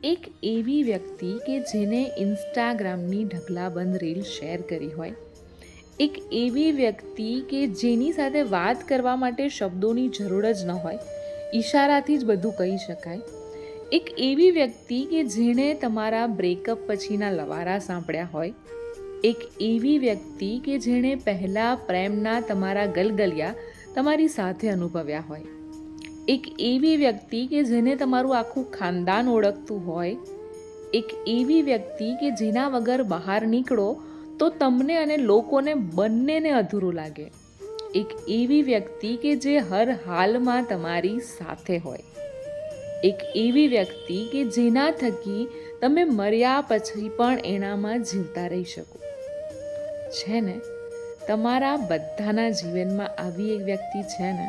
એક એવી વ્યક્તિ કે જેને ઇન્સ્ટાગ્રામની ઢગલાબંધ રીલ શેર કરી હોય, એક એવી વ્યક્તિ કે જેની સાથે વાત કરવા માટે શબ્દોની જરૂર જ ન હોય, ઈશારાથી જ બધું કહી શકાય, એક એવી વ્યક્તિ કે જેણે તમારા બ્રેકઅપ પછીના લવારા સાંભળ્યા હોય, એક એવી વ્યક્તિ કે જેણે પહેલાં પ્રેમના તમારા ગલગલિયા તમારી સાથે અનુભવ્યા હોય, એક એવી વ્યક્તિ કે જેને તમારું આખું ખાનદાન ઓળખતું હોય, એક એવી વ્યક્તિ કે જેના વગર બહાર નીકળો તો તમને અને લોકોને બંનેને અધૂરું લાગે, એક એવી વ્યક્તિ કે જે હર હાલમાં તમારી સાથે હોય, એક એવી વ્યક્તિ કે જેના થકી તમે મર્યા પછી પણ એનામાં જીવતા રહી શકો. છે ને, તમારા બધાના જીવનમાં આવી એક વ્યક્તિ છે ને.